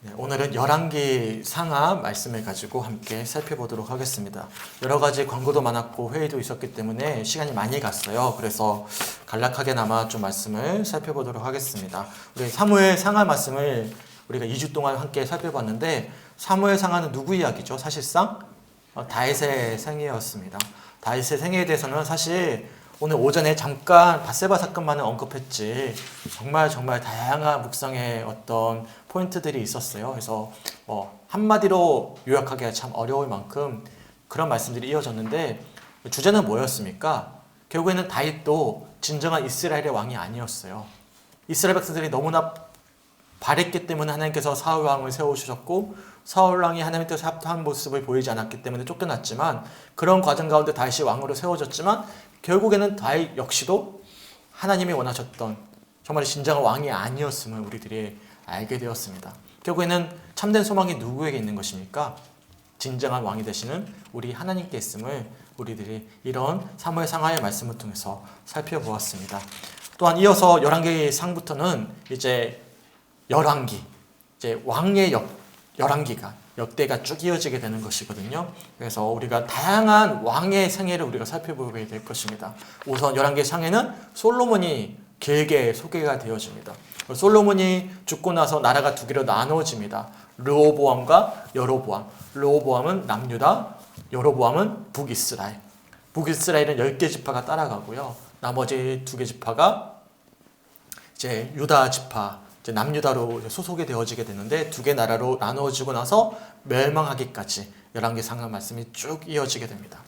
네, 오늘은 열왕기 상하 말씀을 가지고 함께 살펴보도록 하겠습니다. 여러 가지 광고도 많았고 회의도 있었기 때문에 시간이 많이 갔어요. 그래서 간략하게나마 좀 말씀을 살펴보도록 하겠습니다. 우리 사무엘 상하 말씀을 우리가 2주 동안 함께 살펴봤는데, 사무엘 상하는 누구 이야기죠? 사실상 다윗의 생애였습니다. 다윗의 생애에 대해서는 사실 오늘 오전에 잠깐 밧세바 사건만을 언급했지 정말 다양한 묵상의 어떤 포인트들이 있었어요. 그래서 한마디로 요약하기가 참 어려울 만큼 그런 말씀들이 이어졌는데, 주제는 뭐였습니까? 결국에는 다윗도 진정한 이스라엘의 왕이 아니었어요. 이스라엘 백성들이 너무나 바랬기 때문에 하나님께서 사울 왕을 세우셨고, 사울 왕이 하나님께서 합한 모습을 보이지 않았기 때문에 쫓겨났지만, 그런 과정 가운데 다윗이 왕으로 세워졌지만 결국에는 다윗 역시도 하나님이 원하셨던 정말 진정한 왕이 아니었음을 우리들이 알게 되었습니다. 결국에는 참된 소망이 누구에게 있는 것입니까? 진정한 왕이 되시는 우리 하나님께 있음을 우리들이 이런 사무엘 상하의 말씀을 통해서 살펴보았습니다. 또한 이어서 열왕기 상부터는 이제 열왕기, 이제 왕의 열왕기가 역대가 쭉 이어지게 되는 것이거든요. 그래서 우리가 다양한 왕의 생애를 우리가 살펴보게 될 것입니다. 우선 열왕기 상에는 솔로몬이 길게 소개가 되어집니다. 솔로몬이 죽고 나서 나라가 두 개로 나누어집니다. 르호보암과 여로보암. 르호보암은 남유다, 여로보암은 북이스라엘. 북이스라엘은 10개 지파가 따라가고요. 나머지 2개 지파가 이제 유다 지파, 이제 남유다로 소속이 되어지게 되는데, 2개 나라로 나누어지고 나서 멸망하기까지 열왕기 상하 말씀이 쭉 이어지게 됩니다.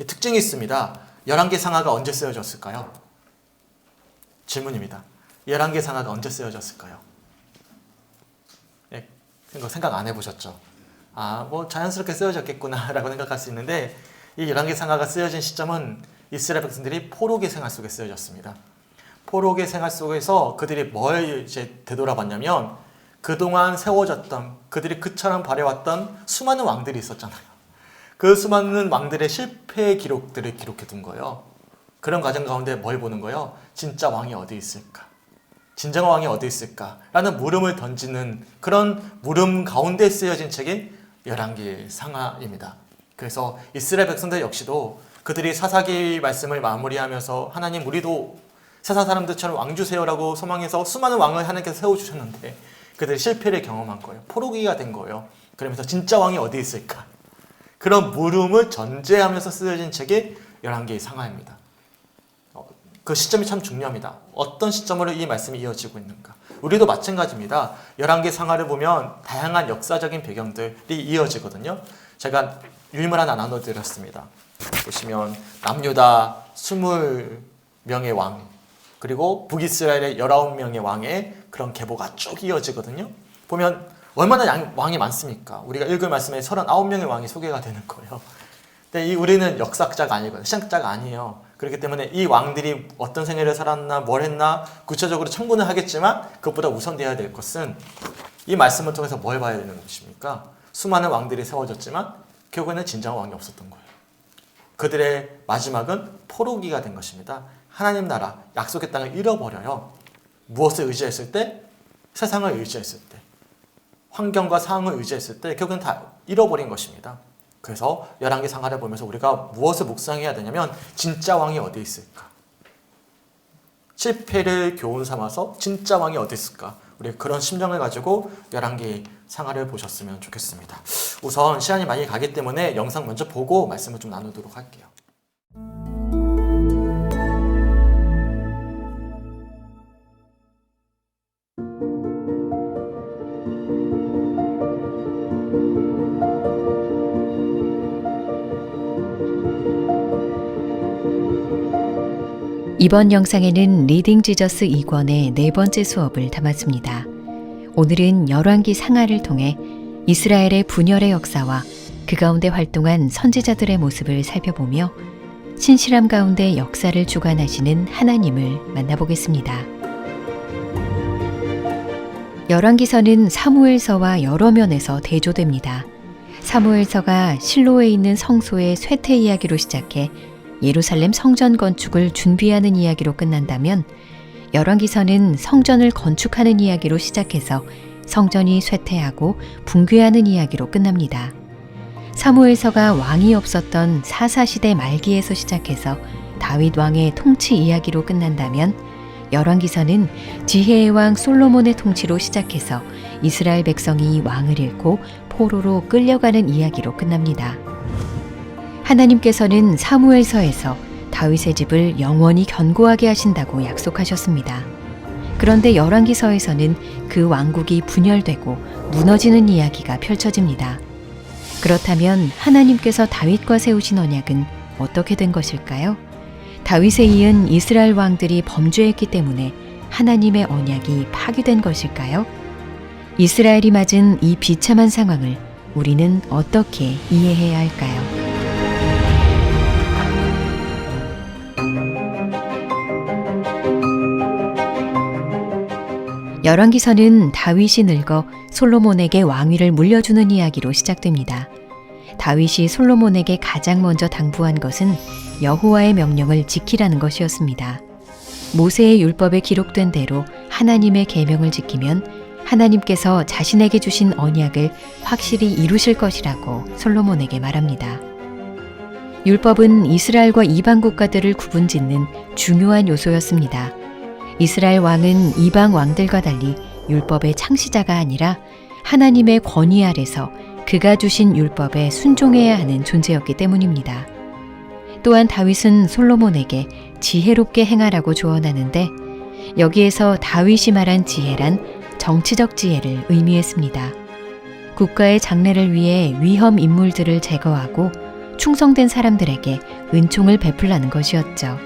특징이 있습니다. 열왕기 상하가 언제 쓰여졌을까요? 질문입니다. 열왕기 상하가 언제 쓰여졌을까요? 네, 생각 안 해보셨죠? 자연스럽게 쓰여졌겠구나라고 생각할 수 있는데, 이 열왕기 상하가 쓰여진 시점은 이스라엘 백성들이 포로기 생활 속에 쓰여졌습니다. 포로기 생활 속에서 그들이 뭘 이제 되돌아봤냐면, 그동안 세워졌던, 그들이 그처럼 바래왔던 수많은 왕들이 있었잖아요. 그 수많은 왕들의 실패의 기록들을 기록해 둔 거예요. 그런 과정 가운데 뭘 보는 거예요? 진짜 왕이 어디 있을까? 진정한 왕이 어디 있을까? 라는 물음을 던지는 그런 물음 가운데 쓰여진 책이 열왕기 상하입니다. 그래서 이스라엘 백성들 역시도 그들이 사사기 말씀을 마무리하면서, 하나님 우리도 세상 사람들처럼 왕 주세요라고 소망해서 수많은 왕을 하나님께서 세워주셨는데 그들이 실패를 경험한 거예요. 포로기가 된 거예요. 그러면서 진짜 왕이 어디 있을까? 그런 물음을 전제하면서 쓰여진 책이 열왕기 상하입니다. 그 시점이 참 중요합니다. 어떤 시점으로 이 말씀이 이어지고 있는가? 우리도 마찬가지입니다. 열왕기 상하를 보면 다양한 역사적인 배경들이 이어지거든요. 제가 유임을 하나 나눠드렸습니다. 보시면 남유다 20명의 왕, 그리고 북이스라엘의 19명의 왕의 그런 계보가 쭉 이어지거든요. 보면 얼마나 왕이 많습니까? 우리가 읽을 말씀에 39명의 왕이 소개가 되는 거예요. 근데 우리는 역사학자가 아니거든요. 신학자가 아니에요. 그렇기 때문에 이 왕들이 어떤 생애를 살았나, 뭘 했나 구체적으로 첨부는 하겠지만, 그것보다 우선되어야 될 것은 이 말씀을 통해서 뭘 봐야 되는 것입니까? 수많은 왕들이 세워졌지만 결국에는 진정한 왕이 없었던 거예요. 그들의 마지막은 포로기가 된 것입니다. 하나님 나라, 약속의 땅을 잃어버려요. 무엇을 의지했을 때? 세상을 의지했을 때, 환경과 상황을 의지했을 때 결국은 다 잃어버린 것입니다. 그래서 열왕기 상하를 보면서 우리가 무엇을 묵상해야 되냐면, 진짜 왕이 어디 있을까? 실패를 교훈 삼아서 진짜 왕이 어디 있을까? 우리 그런 심정을 가지고 열왕기 상하를 보셨으면 좋겠습니다. 우선 시간이 많이 가기 때문에 영상 먼저 보고 말씀을 좀 나누도록 할게요. 이번 영상에는 리딩 지저스 2권의 4번째 수업을 담았습니다. 오늘은 열왕기 상하를 통해 이스라엘의 분열의 역사와 그 가운데 활동한 선지자들의 모습을 살펴보며 신실함 가운데 역사를 주관하시는 하나님을 만나보겠습니다. 열왕기서는 사무엘서와 여러 면에서 대조됩니다. 사무엘서가 실로에 있는 성소의 쇠퇴 이야기로 시작해 예루살렘 성전 건축을 준비하는 이야기로 끝난다면, 열왕기서는 성전을 건축하는 이야기로 시작해서 성전이 쇠퇴하고 붕괴하는 이야기로 끝납니다. 사무엘서가 왕이 없었던 사사시대 말기에서 시작해서 다윗 왕의 통치 이야기로 끝난다면 열왕기서는 지혜의 왕 솔로몬의 통치로 시작해서 이스라엘 백성이 왕을 잃고 포로로 끌려가는 이야기로 끝납니다. 하나님께서는 사무엘서에서 다윗의 집을 영원히 견고하게 하신다고 약속하셨습니다. 그런데 열왕기서에서는 그 왕국이 분열되고 무너지는 이야기가 펼쳐집니다. 그렇다면 하나님께서 다윗과 세우신 언약은 어떻게 된 것일까요? 다윗에 이은 이스라엘 왕들이 범죄했기 때문에 하나님의 언약이 파기된 것일까요? 이스라엘이 맞은 이 비참한 상황을 우리는 어떻게 이해해야 할까요? 열왕기서는 다윗이 늙어 솔로몬에게 왕위를 물려주는 이야기로 시작됩니다. 다윗이 솔로몬에게 가장 먼저 당부한 것은 여호와의 명령을 지키라는 것이었습니다. 모세의 율법에 기록된 대로 하나님의 계명을 지키면 하나님께서 자신에게 주신 언약을 확실히 이루실 것이라고 솔로몬에게 말합니다. 율법은 이스라엘과 이방 국가들을 구분짓는 중요한 요소였습니다. 이스라엘 왕은 이방 왕들과 달리 율법의 창시자가 아니라 하나님의 권위 아래서 그가 주신 율법에 순종해야 하는 존재였기 때문입니다. 또한 다윗은 솔로몬에게 지혜롭게 행하라고 조언하는데 여기에서 다윗이 말한 지혜란 정치적 지혜를 의미했습니다. 국가의 장래를 위해 위험 인물들을 제거하고 충성된 사람들에게 은총을 베풀라는 것이었죠.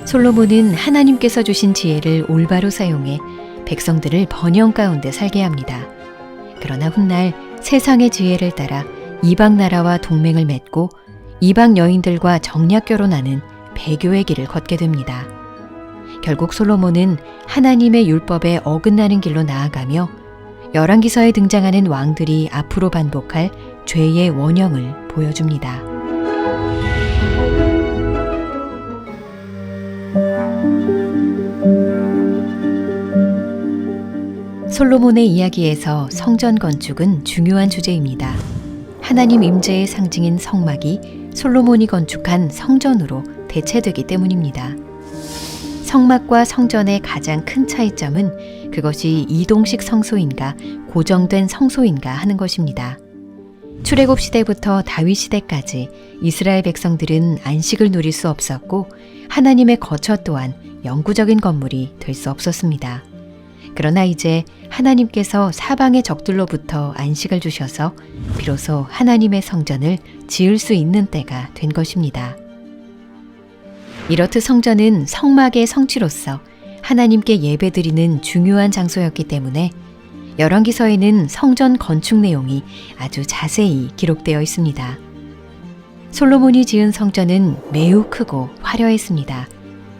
솔로몬은 하나님께서 주신 지혜를 올바로 사용해 백성들을 번영 가운데 살게 합니다. 그러나 훗날 세상의 지혜를 따라 이방 나라와 동맹을 맺고 이방 여인들과 정략 결혼하는 배교의 길을 걷게 됩니다. 결국 솔로몬은 하나님의 율법에 어긋나는 길로 나아가며 열왕기서에 등장하는 왕들이 앞으로 반복할 죄의 원형을 보여줍니다. 솔로몬의 이야기에서 성전 건축은 중요한 주제입니다. 하나님 임재의 상징인 성막이 솔로몬이 건축한 성전으로 대체되기 때문입니다. 성막과 성전의 가장 큰 차이점은 그것이 이동식 성소인가 고정된 성소인가 하는 것입니다. 출애굽 시대부터 다윗 시대까지 이스라엘 백성들은 안식을 누릴 수 없었고 하나님의 거처 또한 영구적인 건물이 될 수 없었습니다. 그러나 이제 하나님께서 사방의 적들로부터 안식을 주셔서 비로소 하나님의 성전을 지을 수 있는 때가 된 것입니다. 이렇듯 성전은 성막의 성취로서 하나님께 예배드리는 중요한 장소였기 때문에 열왕기서에는 성전 건축 내용이 아주 자세히 기록되어 있습니다. 솔로몬이 지은 성전은 매우 크고 화려했습니다.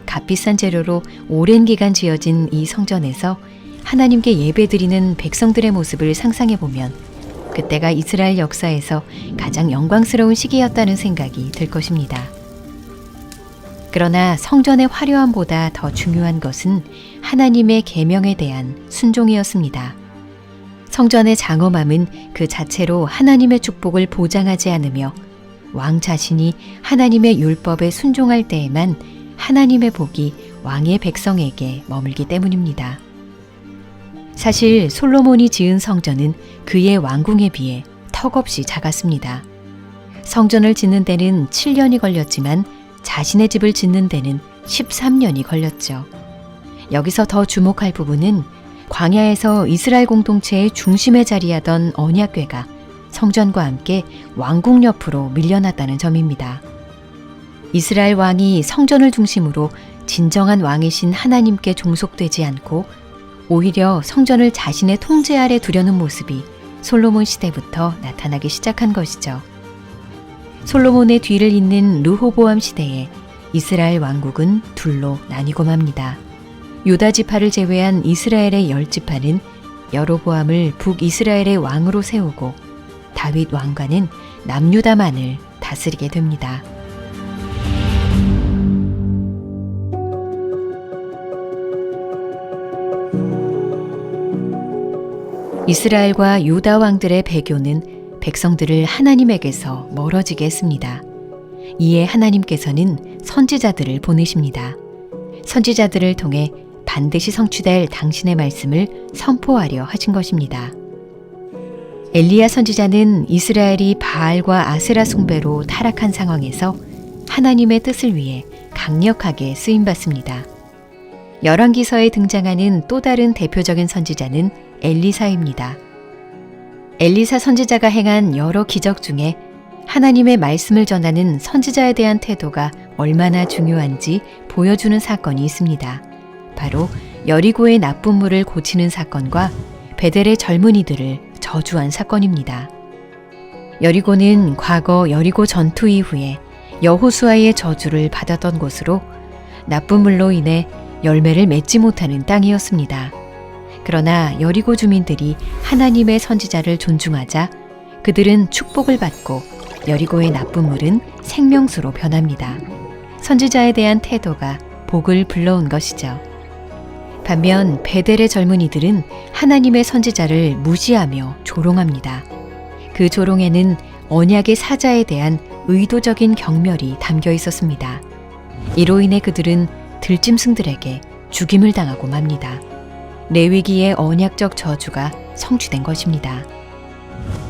값비싼 재료로 오랜 기간 지어진 이 성전에서 하나님께 예배드리는 백성들의 모습을 상상해보면 그때가 이스라엘 역사에서 가장 영광스러운 시기였다는 생각이 들 것입니다. 그러나 성전의 화려함보다 더 중요한 것은 하나님의 계명에 대한 순종이었습니다. 성전의 장엄함은 그 자체로 하나님의 축복을 보장하지 않으며 왕 자신이 하나님의 율법에 순종할 때에만 하나님의 복이 왕의 백성에게 머물기 때문입니다. 사실 솔로몬이 지은 성전은 그의 왕궁에 비해 턱없이 작았습니다. 성전을 짓는 데는 7년이 걸렸지만 자신의 집을 짓는 데는 13년이 걸렸죠. 여기서 더 주목할 부분은 광야에서 이스라엘 공동체의 중심에 자리하던 언약궤가 성전과 함께 왕궁 옆으로 밀려났다는 점입니다. 이스라엘 왕이 성전을 중심으로 진정한 왕이신 하나님께 종속되지 않고 오히려 성전을 자신의 통제 아래 두려는 모습이 솔로몬 시대부터 나타나기 시작한 것이죠. 솔로몬의 뒤를 잇는 르호보암 시대에 이스라엘 왕국은 둘로 나뉘고 맙니다. 유다 지파를 제외한 이스라엘의 10지파는 여로보암을 북이스라엘의 왕으로 세우고 다윗 왕과는 남유다만을 다스리게 됩니다. 이스라엘과 유다 왕들의 배교는 백성들을 하나님에게서 멀어지게 했습니다. 이에 하나님께서는 선지자들을 보내십니다. 선지자들을 통해 반드시 성취될 당신의 말씀을 선포하려 하신 것입니다. 엘리야 선지자는 이스라엘이 바알과 아세라 숭배로 타락한 상황에서 하나님의 뜻을 위해 강력하게 쓰임받습니다. 열왕기서에 등장하는 또 다른 대표적인 선지자는 엘리사입니다. 엘리사 선지자가 행한 여러 기적 중에 하나님의 말씀을 전하는 선지자에 대한 태도가 얼마나 중요한지 보여주는 사건이 있습니다. 바로 여리고의 나쁜 물을 고치는 사건과 베델의 젊은이들을 저주한 사건입니다. 여리고는 과거 여리고 전투 이후에 여호수아의 저주를 받았던 곳으로 나쁜 물로 인해 열매를 맺지 못하는 땅이었습니다. 그러나 여리고 주민들이 하나님의 선지자를 존중하자 그들은 축복을 받고 여리고의 나쁜 물은 생명수로 변합니다. 선지자에 대한 태도가 복을 불러온 것이죠. 반면 베델의 젊은이들은 하나님의 선지자를 무시하며 조롱합니다. 그 조롱에는 언약의 사자에 대한 의도적인 경멸이 담겨 있었습니다. 이로 인해 그들은 들짐승들에게 죽임을 당하고 맙니다. 레위기의 언약적 저주가 성취된 것입니다.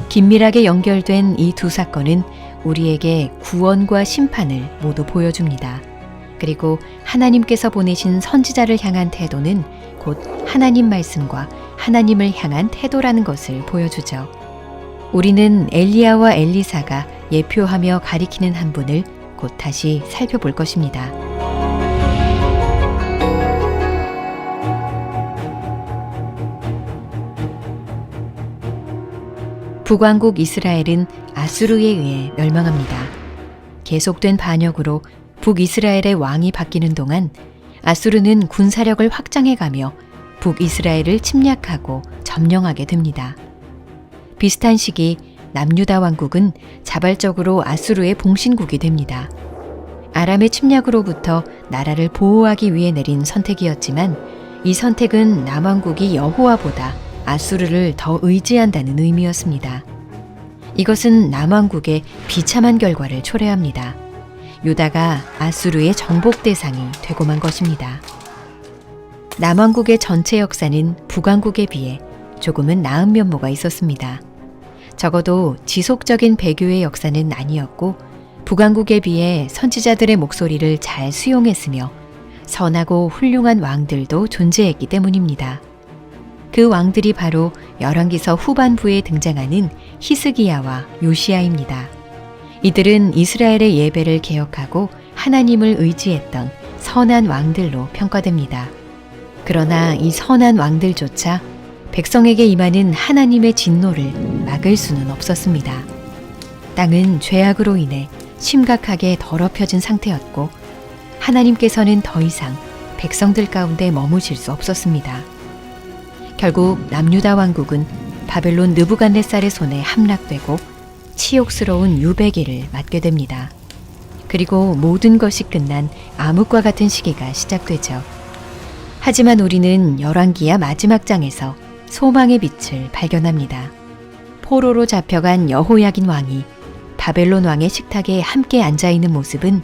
긴밀하게 연결된 이 두 사건은 우리에게 구원과 심판을 모두 보여줍니다. 그리고 하나님께서 보내신 선지자를 향한 태도는 곧 하나님 말씀과 하나님을 향한 태도라는 것을 보여주죠. 우리는 엘리야와 엘리사가 예표하며 가리키는 한 분을 곧 다시 살펴볼 것입니다. 북왕국 이스라엘은 아수르에 의해 멸망합니다. 계속된 반역으로 북이스라엘의 왕이 바뀌는 동안 아수르는 군사력을 확장해가며 북이스라엘을 침략하고 점령하게 됩니다. 비슷한 시기 남유다 왕국은 자발적으로 아수르의 봉신국이 됩니다. 아람의 침략으로부터 나라를 보호하기 위해 내린 선택이었지만 이 선택은 남왕국이 여호와보다 아수르를 더 의지한다는 의미였습니다. 이것은 남왕국의 비참한 결과를 초래합니다. 유다가 아수르의 정복 대상이 되고 만 것입니다. 남왕국의 전체 역사는 북왕국에 비해 조금은 나은 면모가 있었습니다. 적어도 지속적인 배교의 역사는 아니었고 북왕국에 비해 선지자들의 목소리를 잘 수용했으며 선하고 훌륭한 왕들도 존재했기 때문입니다. 그 왕들이 바로 열왕기서 후반부에 등장하는 히스기야와 요시야입니다. 이들은 이스라엘의 예배를 개혁하고 하나님을 의지했던 선한 왕들로 평가됩니다. 그러나 이 선한 왕들조차 백성에게 임하는 하나님의 진노를 막을 수는 없었습니다. 땅은 죄악으로 인해 심각하게 더럽혀진 상태였고 하나님께서는 더 이상 백성들 가운데 머무실 수 없었습니다. 결국 남유다 왕국은 바벨론 느부갓네살의 손에 함락되고 치욕스러운 유배기를 맞게 됩니다. 그리고 모든 것이 끝난 암흑과 같은 시기가 시작되죠. 하지만 우리는 열왕기야 마지막 장에서 소망의 빛을 발견합니다. 포로로 잡혀간 여호야긴 왕이 바벨론 왕의 식탁에 함께 앉아있는 모습은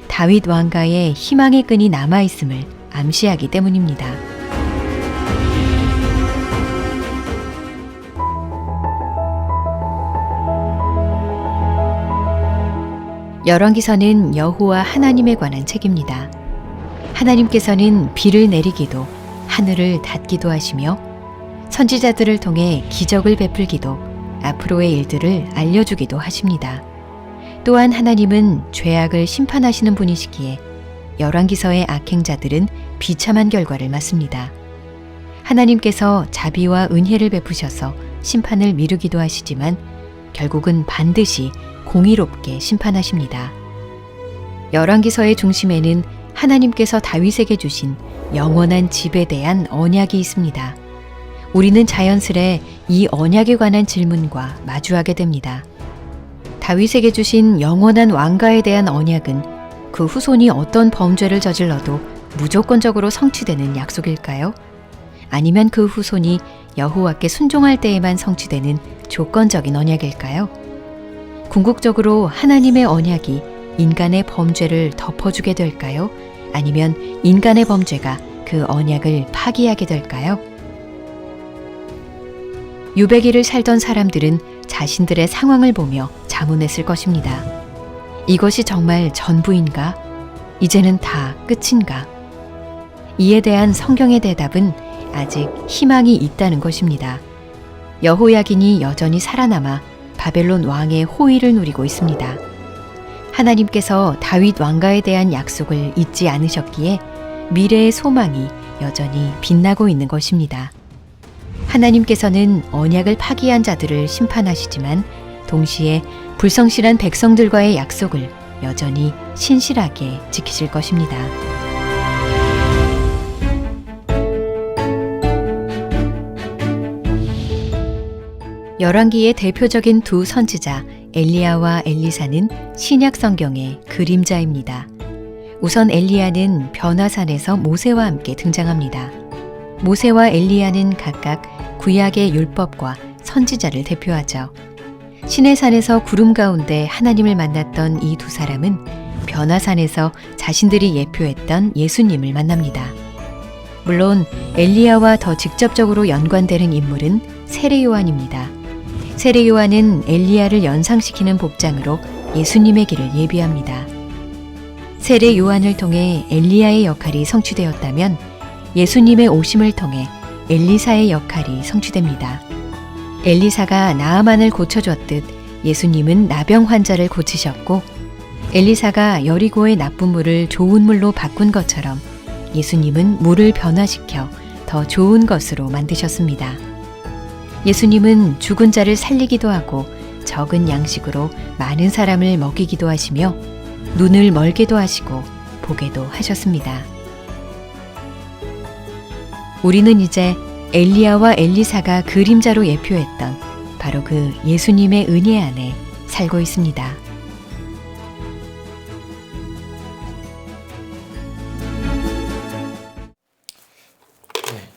다윗 왕가의 희망의 끈이 남아있음을 암시하기 때문입니다. 열왕기서는 여호와 하나님에 관한 책입니다. 하나님께서는 비를 내리기도 하늘을 닫기도 하시며 선지자들을 통해 기적을 베풀기도 앞으로의 일들을 알려주기도 하십니다. 또한 하나님은 죄악을 심판하시는 분이시기에 열왕기서의 악행자들은 비참한 결과를 맞습니다. 하나님께서 자비와 은혜를 베푸셔서 심판을 미루기도 하시지만 결국은 반드시 공의롭게 심판하십니다. 열왕기서의 중심에는 하나님께서 다윗에게 주신 영원한 집에 대한 언약이 있습니다. 우리는 자연스레 이 언약에 관한 질문과 마주하게 됩니다. 다윗에게 주신 영원한 왕가에 대한 언약은 그 후손이 어떤 범죄를 저질러도 무조건적으로 성취되는 약속일까요? 아니면 그 후손이 여호와께 순종할 때에만 성취되는 조건적인 언약일까요? 궁극적으로 하나님의 언약이 인간의 범죄를 덮어주게 될까요? 아니면 인간의 범죄가 그 언약을 파기하게 될까요? 유배기를 살던 사람들은 자신들의 상황을 보며 자문했을 것입니다. 이것이 정말 전부인가? 이제는 다 끝인가? 이에 대한 성경의 대답은 아직 희망이 있다는 것입니다. 여호야긴이 여전히 살아남아 바벨론 왕의 호의를 누리고 있습니다. 하나님께서 다윗 왕가에 대한 약속을 잊지 않으셨기에 미래의 소망이 여전히 빛나고 있는 것입니다. 하나님께서는 언약을 파기한 자들을 심판하시지만 동시에 불성실한 백성들과의 약속을 여전히 신실하게 지키실 것입니다. 열왕기의 대표적인 두 선지자 엘리야와 엘리사는 신약 성경의 그림자입니다. 우선 엘리야는 변화산에서 모세와 함께 등장합니다. 모세와 엘리야는 각각 구약의 율법과 선지자를 대표하죠. 시내산에서 구름 가운데 하나님을 만났던 이 두 사람은 변화산에서 자신들이 예표했던 예수님을 만납니다. 물론 엘리야와 더 직접적으로 연관되는 인물은 세례 요한입니다. 세례 요한은 엘리야를 연상시키는 복장으로 예수님의 길을 예비합니다. 세례 요한을 통해 엘리야의 역할이 성취되었다면 예수님의 오심을 통해 엘리사의 역할이 성취됩니다. 엘리사가 나아만을 고쳐줬듯 예수님은 나병 환자를 고치셨고 엘리사가 여리고의 나쁜 물을 좋은 물로 바꾼 것처럼 예수님은 물을 변화시켜 더 좋은 것으로 만드셨습니다. 예수님은 죽은 자를 살리기도 하고 적은 양식으로 많은 사람을 먹이기도 하시며 눈을 멀게도 하시고 보게도 하셨습니다. 우리는 이제 엘리야와 엘리사가 그림자로 예표했던 바로 그 예수님의 은혜 안에 살고 있습니다.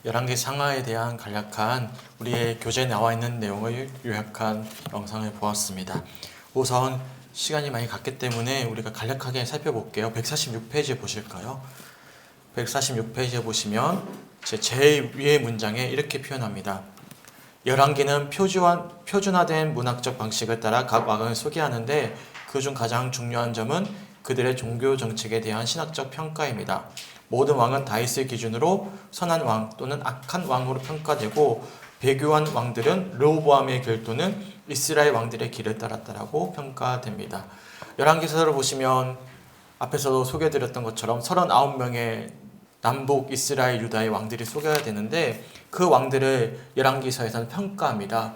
열왕기 상하에 대한 간략한 우리의 교재에 나와 있는 내용을 요약한 영상을 보았습니다. 우선 시간이 많이 갔기 때문에 우리가 간략하게 살펴볼게요. 146페이지 보실까요? 146페이지에 보시면 제일 위의 문장에 이렇게 표현합니다. 열왕기는 표준화된 문학적 방식을 따라 각 왕을 소개하는데 그중 가장 중요한 점은 그들의 종교 정책에 대한 신학적 평가입니다. 모든 왕은 다윗을 기준으로 선한 왕 또는 악한 왕으로 평가되고 배교한 왕들은 르호보암의 길 또는 이스라엘 왕들의 길을 따랐다라고 평가됩니다. 열왕기서를 보시면 앞에서도 소개해드렸던 것처럼 39명의 남북 이스라엘 유다의 왕들이 소개가 되는데 그 왕들을 열왕기서에서는 평가합니다.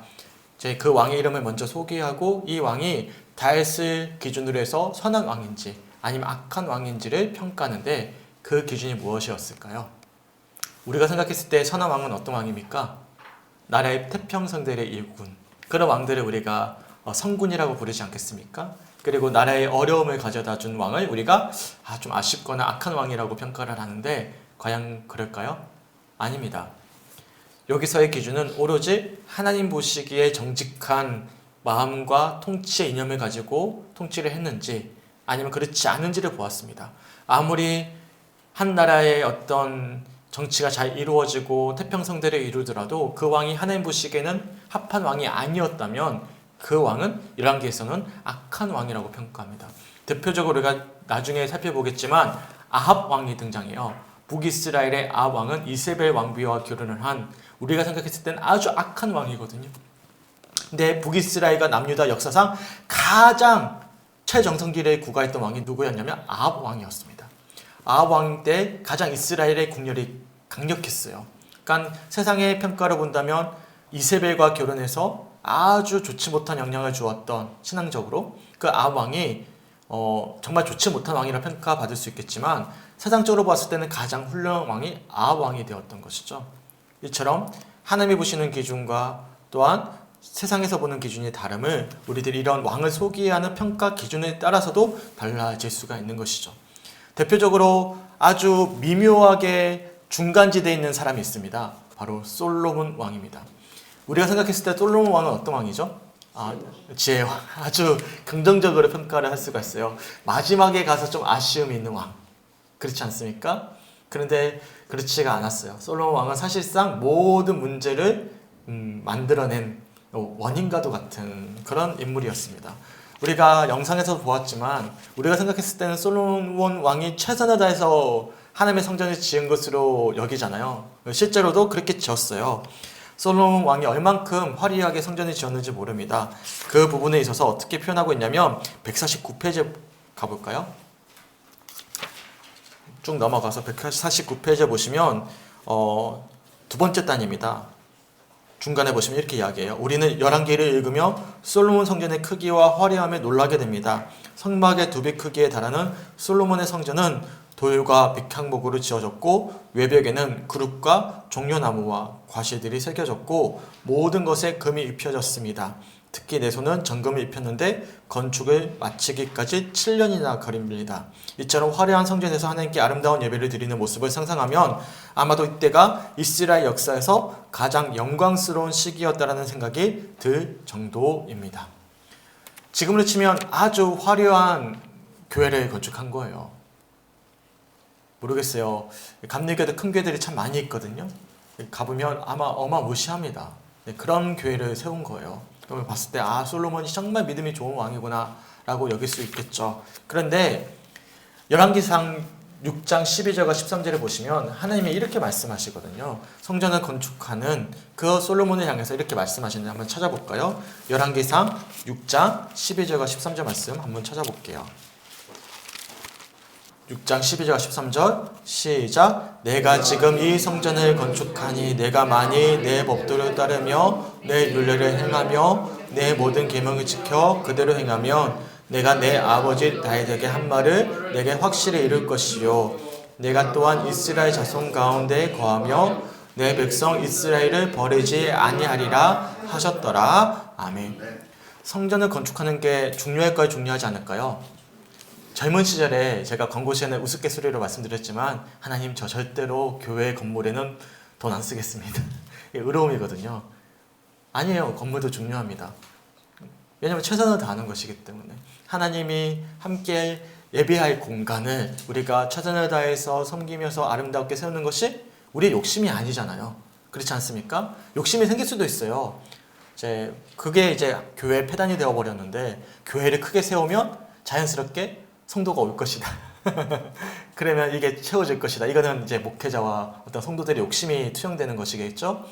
이제 그 왕의 이름을 먼저 소개하고 이 왕이 다윗을 기준으로 해서 선한 왕인지 아니면 악한 왕인지를 평가하는데 그 기준이 무엇이었을까요? 우리가 생각했을 때 선한 왕은 어떤 왕입니까? 나라의 태평성들의 일군, 그런 왕들을 우리가 성군이라고 부르지 않겠습니까? 그리고 나라의 어려움을 가져다 준 왕을 우리가 좀 아쉽거나 악한 왕이라고 평가를 하는데 과연 그럴까요? 아닙니다. 여기서의 기준은 오로지 하나님 보시기에 정직한 마음과 통치의 이념을 가지고 통치를 했는지 아니면 그렇지 않은지를 보았습니다. 아무리 한 나라의 어떤 정치가 잘 이루어지고 태평성대를 이루더라도 그 왕이 하나님 보시기에는 합한 왕이 아니었다면 그 왕은 열왕기에서는 악한 왕이라고 평가합니다. 대표적으로 우리가 나중에 살펴보겠지만 아합 왕이 등장해요. 북이스라엘의 아합 왕은 이세벨 왕비와 결혼을 한 우리가 생각했을 때는 아주 악한 왕이거든요. 근데 북이스라엘과 남유다 역사상 가장 최정성기를 구가했던 왕이 누구였냐면 아합 왕이었습니다. 아합 왕 때 가장 이스라엘의 국열이 강력했어요. 그러니까 세상의 평가를 본다면 이세벨과 결혼해서 아주 좋지 못한 영향을 주었던 신앙적으로 그 아합 왕이 정말 좋지 못한 왕이라 평가받을 수 있겠지만 세상적으로 봤을 때는 가장 훌륭한 왕이 아합 왕이 되었던 것이죠. 이처럼 하나님이 보시는 기준과 또한 세상에서 보는 기준이 다름을 우리들이 이런 왕을 소개하는 평가 기준에 따라서도 달라질 수가 있는 것이죠. 대표적으로 아주 미묘하게 중간지대에 있는 사람이 있습니다. 바로 솔로몬 왕입니다. 우리가 생각했을 때 솔로몬 왕은 어떤 왕이죠? 지혜왕. 아주 긍정적으로 평가를 할 수가 있어요. 마지막에 가서 좀 아쉬움이 있는 왕. 그렇지 않습니까? 그런데 그렇지가 않았어요. 솔로몬 왕은 사실상 모든 문제를 만들어낸 원인과도 같은 그런 인물이었습니다. 우리가 영상에서 보았지만 우리가 생각했을 때는 솔로몬 왕이 최선을 다해서 하나님의 성전을 지은 것으로 여기잖아요. 실제로도 그렇게 지었어요. 솔로몬 왕이 얼만큼 화려하게 성전을 지었는지 모릅니다. 그 부분에 있어서 어떻게 표현하고 있냐면 149페이지 가볼까요? 쭉 넘어가서 149페이지에 보시면 두 번째 단입니다. 중간에 보시면 이렇게 이야기해요. 우리는 열왕기를 읽으며 솔로몬 성전의 크기와 화려함에 놀라게 됩니다. 성막의 2배 크기에 달하는 솔로몬의 성전은 돌과 백향목으로 지어졌고 외벽에는 그룹과 종려나무와 과실들이 새겨졌고 모든 것에 금이 입혀졌습니다. 특히 내 손은 정금을 입혔는데 건축을 마치기까지 7년이나 걸립니다. 이처럼 화려한 성전에서 하나님께 아름다운 예배를 드리는 모습을 상상하면 아마도 이때가 이스라엘 역사에서 가장 영광스러운 시기였다라는 생각이 들 정도입니다. 지금으로 치면 아주 화려한 교회를 건축한 거예요. 모르겠어요. 감리교도 큰 교회들이 참 많이 있거든요. 가보면 아마 어마무시합니다. 그런 교회를 세운 거예요. 그러면 봤을 때 솔로몬이 정말 믿음이 좋은 왕이구나 라고 여길 수 있겠죠. 그런데 열왕기상 6장 12절과 13절을 보시면 하나님이 이렇게 말씀하시거든요. 성전을 건축하는 그 솔로몬을 향해서 이렇게 말씀하시는데 한번 찾아볼까요? 열왕기상 6장 12절과 13절 말씀 한번 찾아볼게요. 6장 12절과 13절 시작. 내가 지금 이 성전을 건축하니 내가 만일 내 법도를 따르며 내 율례를 행하며 내 모든 계명을 지켜 그대로 행하면 내가 내 아버지 다윗에게 한 말을 내게 확실히 이룰 것이요 내가 또한 이스라엘 자손 가운데 거하며 내 백성 이스라엘을 버리지 아니하리라 하셨더라. 아멘. 성전을 건축하는 게 중요할까요? 중요하지 않을까요? 젊은 시절에 제가 광고 시간에 우스갯소리로 말씀드렸지만 하나님 저 절대로 교회 건물에는 돈 안 쓰겠습니다. 의로움이거든요. 아니에요. 건물도 중요합니다. 왜냐하면 최선을 다하는 것이기 때문에 하나님이 함께 예배할 공간을 우리가 최선을 다해서 섬기면서 아름답게 세우는 것이 우리의 욕심이 아니잖아요. 그렇지 않습니까? 욕심이 생길 수도 있어요. 그게 교회의 폐단이 되어버렸는데 교회를 크게 세우면 자연스럽게 성도가 올 것이다. 그러면 이게 채워질 것이다. 이거는 목회자와 어떤 성도들의 욕심이 투영되는 것이겠죠.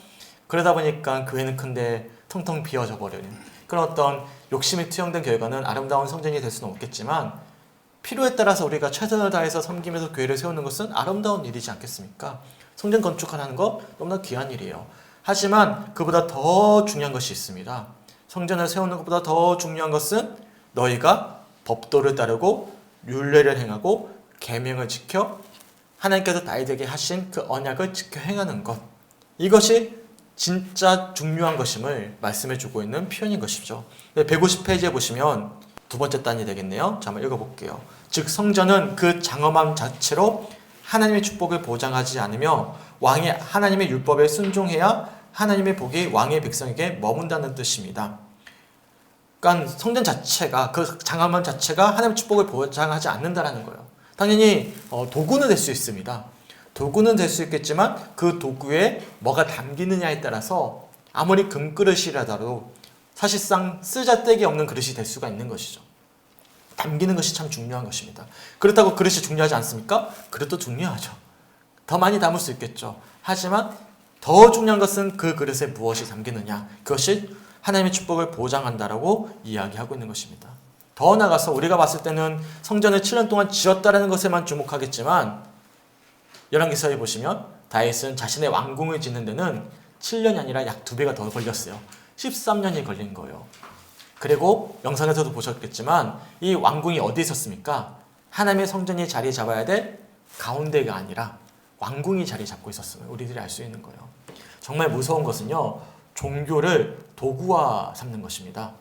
그러다 보니까 교회는 큰데 텅텅 비어져 버리는 그런 어떤 욕심이 투영된 결과는 아름다운 성전이 될 수는 없겠지만 필요에 따라서 우리가 최선을 다해서 섬기면서 교회를 세우는 것은 아름다운 일이지 않겠습니까? 성전 건축하는 거 너무나 귀한 일이에요. 하지만 그보다 더 중요한 것이 있습니다. 성전을 세우는 것보다 더 중요한 것은 너희가 법도를 따르고 율례를 행하고 계명을 지켜 하나님께서 다윗에게 하신 그 언약을 지켜 행하는 것. 이것이 진짜 중요한 것임을 말씀해주고 있는 표현인 것이죠. 150페이지에 보시면 두 번째 단이 되겠네요. 자, 한번 읽어볼게요. 즉 성전은 그 장엄함 자체로 하나님의 축복을 보장하지 않으며 왕이 하나님의 율법에 순종해야 하나님의 복이 왕의 백성에게 머문다는 뜻입니다. 그러니까 성전 자체가 그 장엄함 자체가 하나님의 축복을 보장하지 않는다라는 거예요. 당연히 도구는 될 수 있습니다. 도구는 될 수 있겠지만 그 도구에 뭐가 담기느냐에 따라서 아무리 금그릇이라도 사실상 쓰잘데기 없는 그릇이 될 수가 있는 것이죠. 담기는 것이 참 중요한 것입니다. 그렇다고 그릇이 중요하지 않습니까? 그릇도 중요하죠. 더 많이 담을 수 있겠죠. 하지만 더 중요한 것은 그 그릇에 무엇이 담기느냐. 그것이 하나님의 축복을 보장한다라고 이야기하고 있는 것입니다. 더 나아가서 우리가 봤을 때는 성전을 7년 동안 지었다는 것에만 주목하겠지만 열왕기서에 보시면 다윗은 자신의 왕궁을 짓는 데는 7년이 아니라 약 2배가 더 걸렸어요. 13년이 걸린 거예요. 그리고 영상에서도 보셨겠지만 이 왕궁이 어디에 있었습니까? 하나님의 성전이 자리 잡아야 될 가운데가 아니라 왕궁이 자리 잡고 있었음을 우리들이 알 수 있는 거예요. 정말 무서운 것은요. 종교를 도구화 삼는 것입니다.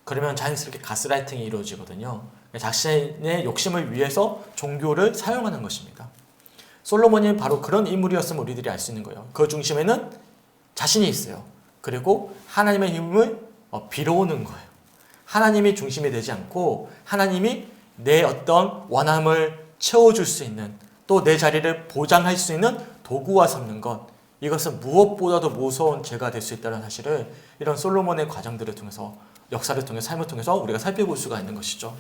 그러면 자연스럽게 가스라이팅이 이루어지거든요. 자신의 욕심을 위해서 종교를 사용하는 것입니다. 솔로몬이 바로 그런 인물이었음을 우리들이 알 수 있는 거예요. 그 중심에는 자신이 있어요. 그리고 하나님의 힘을 빌어오는 거예요. 하나님이 중심이 되지 않고 하나님이 내 어떤 원함을 채워줄 수 있는, 또 내 자리를 보장할 수 있는 도구와 삼는 것, 이것은 무엇보다도 무서운 죄가 될 수 있다는 사실을 이런 솔로몬의 과정들을 통해서, 역사를 통해, 삶을 통해서 우리가 살펴볼 수가 있는 것이죠.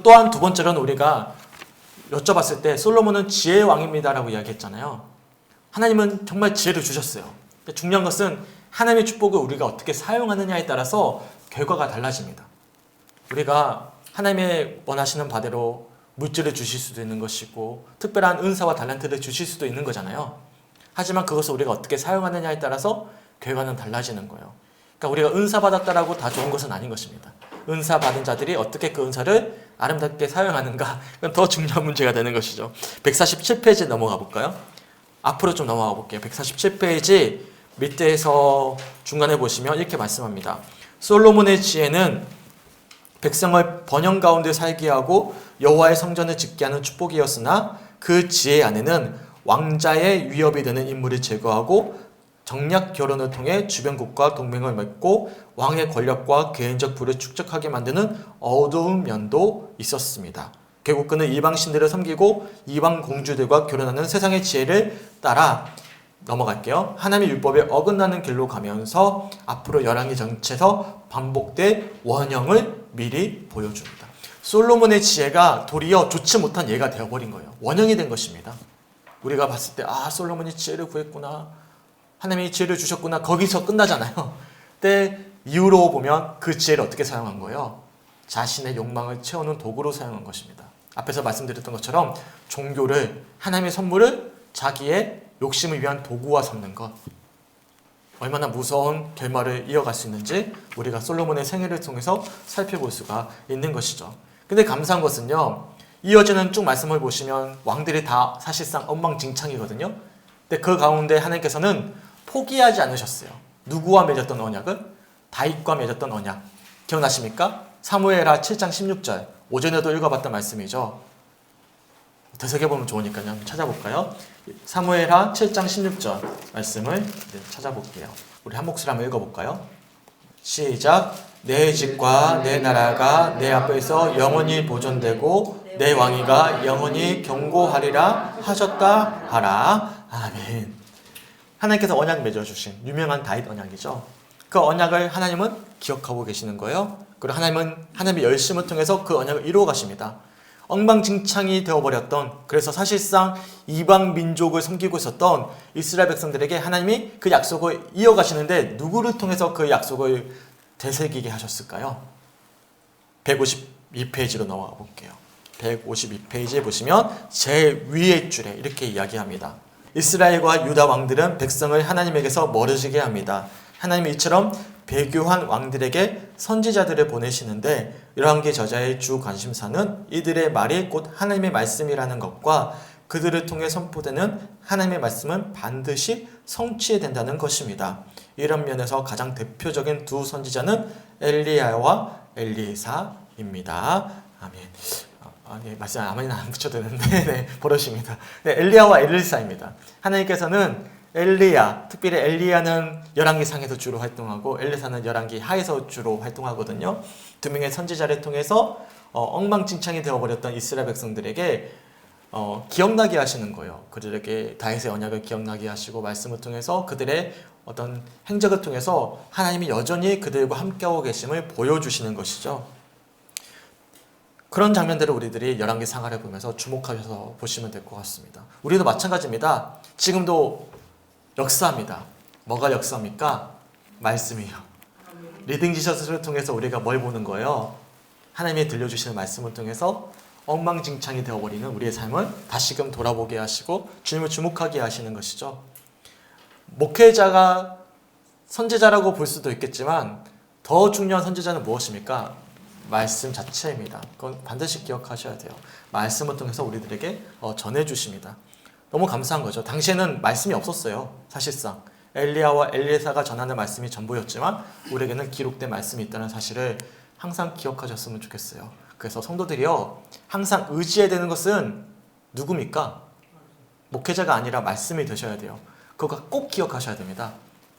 또한 두 번째로는 우리가 여쭤봤을 때 솔로몬은 지혜의 왕입니다라고 이야기했잖아요. 하나님은 정말 지혜를 주셨어요. 중요한 것은 하나님의 축복을 우리가 어떻게 사용하느냐에 따라서 결과가 달라집니다. 우리가 하나님의 원하시는 바대로 물질을 주실 수도 있는 것이고 특별한 은사와 달란트를 주실 수도 있는 거잖아요. 하지만 그것을 우리가 어떻게 사용하느냐에 따라서 결과는 달라지는 거예요. 그러니까 우리가 은사 받았다라고 다 좋은 것은 아닌 것입니다. 은사 받은 자들이 어떻게 그 은사를 아름답게 사용하는가, 그건 더 중요한 문제가 되는 것이죠. 147페이지 넘어가 볼까요? 앞으로 좀 넘어가 볼게요. 147페이지 밑에서 중간에 보시면 이렇게 말씀합니다. 솔로몬의 지혜는 백성을 번영 가운데 살게 하고 여호와의 성전을 짓게 하는 축복이었으나 그 지혜 안에는 왕자의 위협이 되는 인물을 제거하고 정략 결혼을 통해 주변국과 동맹을 맺고 왕의 권력과 개인적 부를 축적하게 만드는 어두운 면도 있었습니다. 결국 그는 이방 신들을 섬기고 이방 공주들과 결혼하는 세상의 지혜를 따라 넘어갈게요. 하나님의 율법에 어긋나는 길로 가면서 앞으로 열왕기 전체에서 반복될 원형을 미리 보여줍니다. 솔로몬의 지혜가 도리어 좋지 못한 예가 되어버린 거예요. 원형이 된 것입니다. 우리가 봤을 때 솔로몬이 지혜를 구했구나, 하나님이 지혜를 주셨구나, 거기서 끝나잖아요. 근데 이후로 보면 그 지혜를 어떻게 사용한 거예요? 자신의 욕망을 채우는 도구로 사용한 것입니다. 앞에서 말씀드렸던 것처럼 종교를, 하나님의 선물을 자기의 욕심을 위한 도구화 삼는 것, 얼마나 무서운 결말을 이어갈 수 있는지 우리가 솔로몬의 생애를 통해서 살펴볼 수가 있는 것이죠. 근데 감사한 것은요, 이어지는 쭉 말씀을 보시면 왕들이 다 사실상 엉망진창이거든요. 근데 그 가운데 하나님께서는 포기하지 않으셨어요. 누구와 맺었던 언약을? 다윗과 맺었던 언약. 기억나십니까? 사무엘하 7장 16절. 오전에도 읽어봤던 말씀이죠. 되새겨보면 좋으니까요. 한번 찾아볼까요? 사무엘하 7장 16절 말씀을 찾아볼게요. 우리 한 목소리 한번 읽어볼까요? 시작. 내 집과 내 나라가 내 앞에서 영원히 보존되고 내 왕위가 영원히 경고하리라 하셨다 하라. 아멘. 하나님께서 언약 맺어주신 유명한 다윗 언약이죠. 그 언약을 하나님은 기억하고 계시는 거예요. 그리고 하나님은 하나님의 열심을 통해서 그 언약을 이루어 가십니다. 엉망진창이 되어버렸던, 그래서 사실상 이방 민족을 섬기고 있었던 이스라엘 백성들에게 하나님이 그 약속을 이어가시는데 누구를 통해서 그 약속을 되새기게 하셨을까요? 152페이지로 넘어가 볼게요. 152페이지에 보시면 제 위의 줄에 이렇게 이야기합니다. 이스라엘과 유다 왕들은 백성을 하나님에게서 멀어지게 합니다. 하나님이 이처럼 배교한 왕들에게 선지자들을 보내시는데 열왕기 저자의 주 관심사는 이들의 말이 곧 하나님의 말씀이라는 것과 그들을 통해 선포되는 하나님의 말씀은 반드시 성취해야 된다는 것입니다. 이런 면에서 가장 대표적인 두 선지자는 엘리야와 엘리사입니다. 아멘. 말씀 아무나 안 붙여도 되는데 네, 버릇입니다. 네, 엘리야와 엘리사입니다. 하나님께서는 엘리야, 특별히 엘리야는 열왕기 상에서 주로 활동하고 엘리사는 열왕기 하에서 주로 활동하거든요. 두 명의 선지자를 통해서 엉망진창이 되어버렸던 이스라엘 백성들에게 기억나게 하시는 거예요. 그들에게 다윗의 언약을 기억나게 하시고 말씀을 통해서 그들의 어떤 행적을 통해서 하나님이 여전히 그들과 함께하고 계심을 보여주시는 것이죠. 그런 장면들을 우리들이 열왕기 상하를 보면서 주목하셔서 보시면 될 것 같습니다. 우리도 마찬가지입니다. 지금도 역사합니다. 뭐가 역사입니까? 말씀이요. 리딩 지셔스를 통해서 우리가 뭘 보는 거예요? 하나님이 들려주시는 말씀을 통해서 엉망진창이 되어버리는 우리의 삶을 다시금 돌아보게 하시고 주님을 주목하게 하시는 것이죠. 목회자가 선지자라고 볼 수도 있겠지만 더 중요한 선지자는 무엇입니까? 말씀 자체입니다. 그건 반드시 기억하셔야 돼요. 말씀을 통해서 우리들에게 전해주십니다. 너무 감사한 거죠. 당시에는 말씀이 없었어요. 사실상 엘리야와 엘리사가 전하는 말씀이 전부였지만 우리에게는 기록된 말씀이 있다는 사실을 항상 기억하셨으면 좋겠어요. 그래서 성도들이요, 항상 의지해야 되는 것은 누굽니까? 목회자가 아니라 말씀이 되셔야 돼요. 그거 꼭 기억하셔야 됩니다.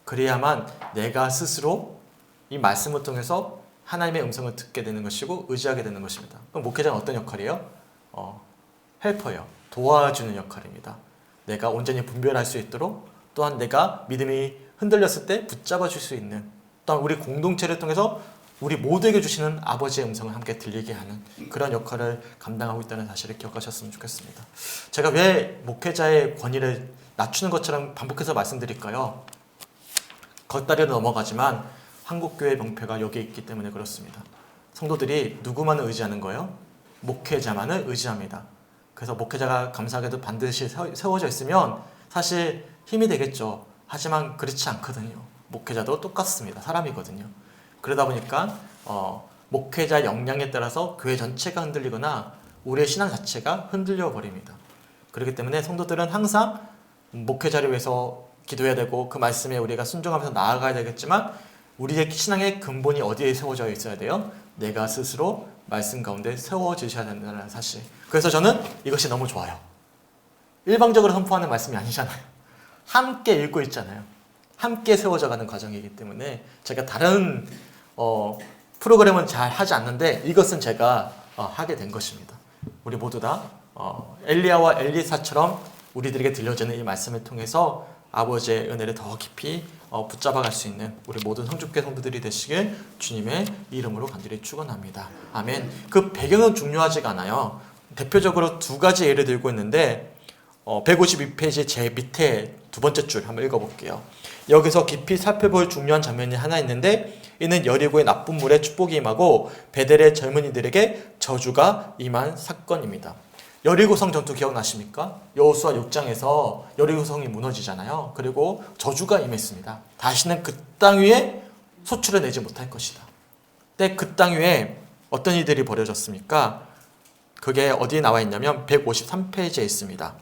그래야만 내가 스스로 이 말씀을 통해서 하나님의 음성을 듣게 되는 것이고 의지하게 되는 것입니다. 그럼 목회자는 어떤 역할이에요? 헬퍼예요. 도와주는 역할입니다. 내가 온전히 분별할 수 있도록, 또한 내가 믿음이 흔들렸을 때 붙잡아 줄 수 있는, 또한 우리 공동체를 통해서 우리 모두에게 주시는 아버지의 음성을 함께 들리게 하는 그런 역할을 감당하고 있다는 사실을 기억하셨으면 좋겠습니다. 제가 왜 목회자의 권위를 낮추는 것처럼 반복해서 말씀드릴까요? 겉다리로 넘어가지만 한국교회 명패가 여기에 있기 때문에 그렇습니다. 성도들이 누구만을 의지하는 거예요? 목회자만을 의지합니다. 그래서 목회자가 감사하게도 반드시 세워져 있으면 사실 힘이 되겠죠. 하지만 그렇지 않거든요. 목회자도 똑같습니다. 사람이거든요. 그러다 보니까 목회자 역량에 따라서 교회 전체가 흔들리거나 우리의 신앙 자체가 흔들려 버립니다. 그렇기 때문에 성도들은 항상 목회자를 위해서 기도해야 되고 그 말씀에 우리가 순종하면서 나아가야 되겠지만 우리의 신앙의 근본이 어디에 세워져 있어야 돼요? 내가 스스로 말씀 가운데 세워지셔야 된다는 사실. 그래서 저는 이것이 너무 좋아요. 일방적으로 선포하는 말씀이 아니잖아요. 함께 읽고 있잖아요. 함께 세워져가는 과정이기 때문에 제가 다른 프로그램은 잘 하지 않는데 이것은 제가 하게 된 것입니다. 우리 모두 다 엘리야와 엘리사처럼 우리들에게 들려주는 이 말씀을 통해서 아버지의 은혜를 더 깊이 붙잡아갈 수 있는 우리 모든 성주교회 성도들이 되시길 주님의 이름으로 간절히 축원합니다. 아멘. 그 배경은 중요하지가 않아요. 대표적으로 두 가지 예를 들고 있는데 152페이지 제 밑에 두 번째 줄 한번 읽어볼게요. 여기서 깊이 살펴볼 중요한 장면이 하나 있는데 이는 여리고의 나쁜 물에 축복이 임하고 베델의 젊은이들에게 저주가 임한 사건입니다. 여리고성 전투 기억나십니까? 여호수아 6장에서 여리고성이 무너지잖아요. 그리고 저주가 임했습니다. 다시는 그 땅 위에 소출을 내지 못할 것이다. 근데 그 땅 위에 어떤 일들이 벌어졌습니까? 그게 어디에 나와 있냐면 153페이지에 있습니다.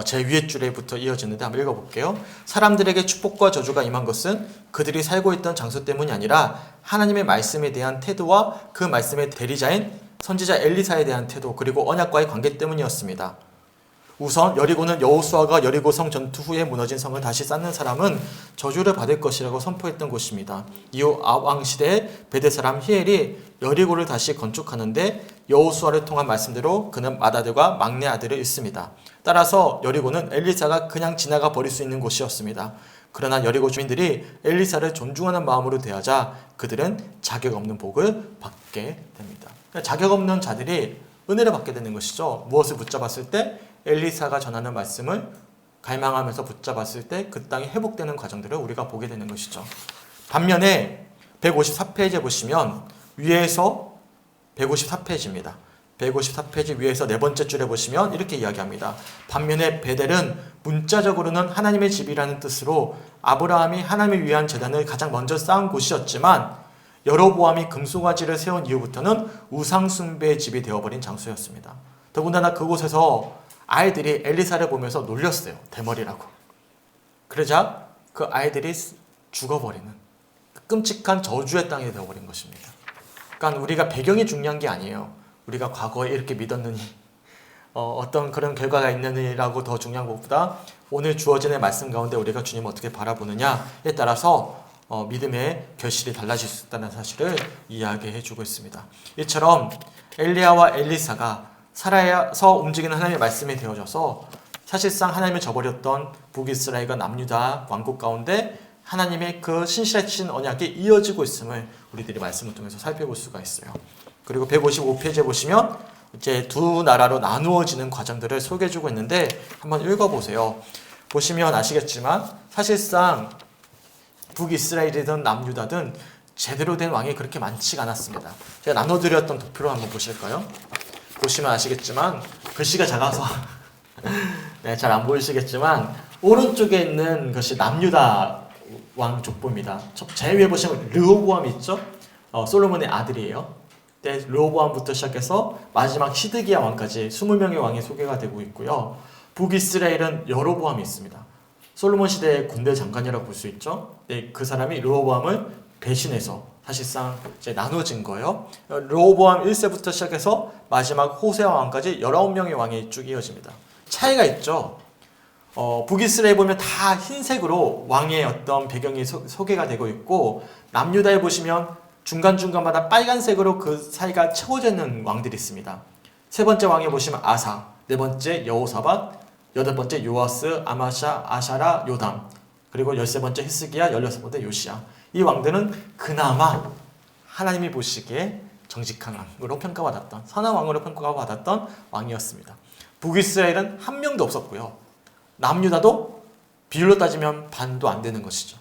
제 위에 줄에부터 이어지는데 한번 읽어볼게요. 사람들에게 축복과 저주가 임한 것은 그들이 살고 있던 장소 때문이 아니라 하나님의 말씀에 대한 태도와 그 말씀의 대리자인 선지자 엘리사에 대한 태도 그리고 언약과의 관계 때문이었습니다. 우선 여리고는 여호수아가 여리고성 전투 후에 무너진 성을 다시 쌓는 사람은 저주를 받을 것이라고 선포했던 곳입니다. 이후 아왕 시대에 베델 사람 히엘이 여리고를 다시 건축하는데 여호수아를 통한 말씀대로 그는 맏아들과 막내 아들을 잃습니다. 따라서 여리고는 엘리사가 그냥 지나가 버릴 수 있는 곳이었습니다. 그러나 여리고 주민들이 엘리사를 존중하는 마음으로 대하자 그들은 자격 없는 복을 받게 됩니다. 자격 없는 자들이 은혜를 받게 되는 것이죠. 무엇을 붙잡았을 때? 엘리사가 전하는 말씀을 갈망하면서 붙잡았을 때 그 땅이 회복되는 과정들을 우리가 보게 되는 것이죠. 반면에 154페이지에 보시면 위에서 154페이지입니다. 154페이지 위에서 네 번째 줄에 보시면 이렇게 이야기합니다. 반면에 베델은 문자적으로는 하나님의 집이라는 뜻으로 아브라함이 하나님을 위한 제단을 가장 먼저 쌓은 곳이었지만 여로보암이 금송아지를 세운 이후부터는 우상숭배의 집이 되어버린 장소였습니다. 더군다나 그곳에서 아이들이 엘리사를 보면서 놀렸어요. 대머리라고. 그러자 그 아이들이 죽어버리는 끔찍한 저주의 땅이 되어버린 것입니다. 그러니까 우리가 배경이 중요한 게 아니에요. 우리가 과거에 이렇게 믿었느니 어떤 그런 결과가 있느니라고 더 중요한 것보다 오늘 주어지는 말씀 가운데 우리가 주님을 어떻게 바라보느냐에 따라서 믿음의 결실이 달라질 수 있다는 사실을 이야기해 주고 있습니다. 이처럼 엘리야와 엘리사가 살아서 움직이는 하나님의 말씀이 되어져서 사실상 하나님을 저버렸던 북이스라엘과 남유다 왕국 가운데 하나님의 그 신실하신 언약이 이어지고 있음을 우리들이 말씀을 통해서 살펴볼 수가 있어요. 그리고 155페이지에 보시면 이제 두 나라로 나누어지는 과정들을 소개해주고 있는데 한번 읽어보세요. 보시면 아시겠지만 사실상 북이스라엘이든 남유다든 제대로 된 왕이 그렇게 많지가 않았습니다. 제가 나눠드렸던 도표로 한번 보실까요? 보시면 아시겠지만 글씨가 작아서 네, 잘 안 보이시겠지만 오른쪽에 있는 것이 남유다 왕 족보입니다. 제일 위에 보시면 르호보암이 있죠? 솔로몬의 아들이에요. 네, 르호보암부터 시작해서 마지막 시드기야 왕까지 20명의 왕이 소개가 되고 있고요. 북이스라엘은 여로보암이 있습니다. 솔로몬 시대의 군대 장관이라고 볼 수 있죠. 네, 그 사람이 르호보암을 배신해서 사실상 이제 나눠진 거예요. 르호보암 1세부터 시작해서 마지막 호세아 왕까지 19명의 왕이 쭉 이어집니다. 차이가 있죠. 북이스라엘 보면 다 흰색으로 왕의 어떤 배경이 소개가 되고 있고, 남유다에 보시면 중간중간마다 빨간색으로 그 사이가 채워져 있는 왕들이 있습니다. 세 번째 왕에 보시면 아사, 네 번째 여호사밧, 여덟 번째 요아스, 아마샤, 아샤라, 요담, 그리고 13번째 히스기야, 16번째 요시야. 이 왕들은 그나마 하나님이 보시기에 정직한 왕으로 평가받았던, 선한 왕으로 평가받았던 왕이었습니다. 북이스라엘은 한 명도 없었고요. 남유다도 비율로 따지면 반도 안 되는 것이죠.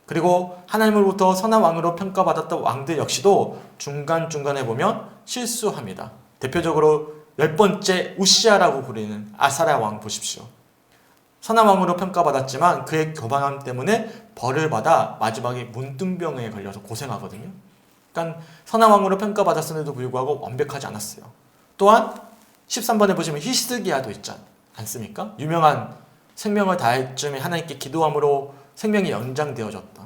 그리고 하나님으로부터 선한 왕으로 평가받았던 왕들 역시도 중간중간에 보면 실수합니다. 대표적으로 10번째 우시아라고 부르는 아사랴 왕 보십시오. 선한 왕으로 평가받았지만 그의 교만함 때문에 벌을 받아 마지막에 문둥병에 걸려서 고생하거든요. 그러니까 선한 왕으로 평가받았음에도 불구하고 완벽하지 않았어요. 또한 13번에 보시면 히스기야도 있지 않습니까? 유명한 생명을 다할 쯤에 하나님께 기도함으로 생명이 연장되어졌다.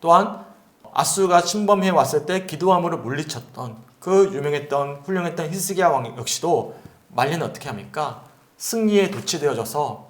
또한 아수가 침범해 왔을 때 기도함으로 물리쳤던 그 유명했던 훌륭했던 히스기야 왕 역시도 말년에 어떻게 합니까? 승리에 도취되어져서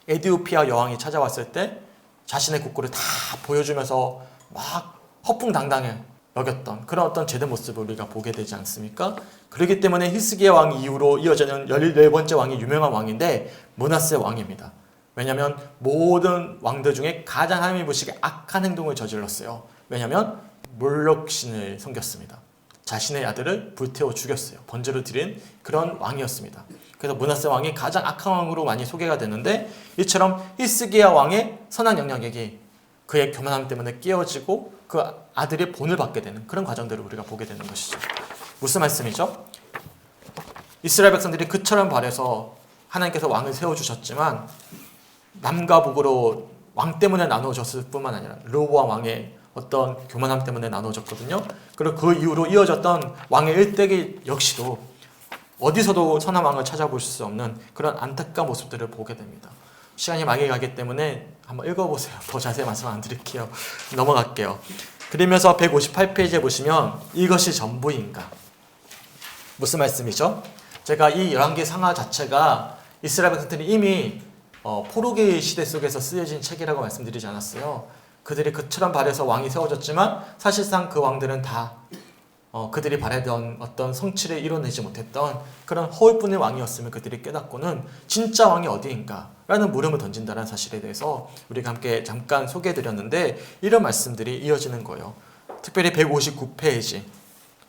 에디오피아 여왕이 찾아왔을 때 자신의 국구를 다 보여주면서 막 허풍당당해 여겼던 그런 어떤 제대 모습을 우리가 보게 되지 않습니까? 그렇기 때문에 히스기야 왕 이후로 이어지는 14번째 왕이 유명한 왕인데 므낫세 왕입니다. 왜냐하면 모든 왕들 중에 가장 하나님이 보시기에 악한 행동을 저질렀어요. 왜냐하면 몰록신을 섬겼습니다. 자신의 아들을 불태워 죽였어요. 번제로 드린 그런 왕이었습니다. 그래서 므낫세 왕이 가장 악한 왕으로 많이 소개가 되는데, 이처럼 히스기야 왕의 선한 영향력이 그의 교만함 때문에 깨어지고 그 아들의 본을 받게 되는 그런 과정들을 우리가 보게 되는 것이죠. 무슨 말씀이죠? 이스라엘 백성들이 그처럼 바래서 하나님께서 왕을 세워주셨지만 남과 북으로 왕 때문에 나누어졌을 뿐만 아니라 르호보암 왕의 어떤 교만함 때문에 나누어졌거든요. 그리고 그 이후로 이어졌던 왕의 일대기 역시도 어디서도 선한 왕을 찾아볼 수 없는 그런 안타까운 모습들을 보게 됩니다. 시간이 많이 가기 때문에 한번 읽어보세요. 더 자세히 말씀 안 드릴게요. 넘어갈게요. 그러면서 158페이지에 보시면 이것이 전부인가? 무슨 말씀이죠? 제가 이 열왕기 상하 자체가 이스라엘 백성들이 이미 포로기 시대 속에서 쓰여진 책이라고 말씀드리지 않았어요. 그들이 그처럼 바래서 왕이 세워졌지만 사실상 그 왕들은 다 그들이 바라던 어떤 성취를 이뤄내지 못했던 그런 허울뿐의 왕이었음을 그들이 깨닫고는 진짜 왕이 어디인가? 라는 물음을 던진다는 사실에 대해서 우리가 함께 잠깐 소개해드렸는데, 이런 말씀들이 이어지는 거예요. 특별히 159페이지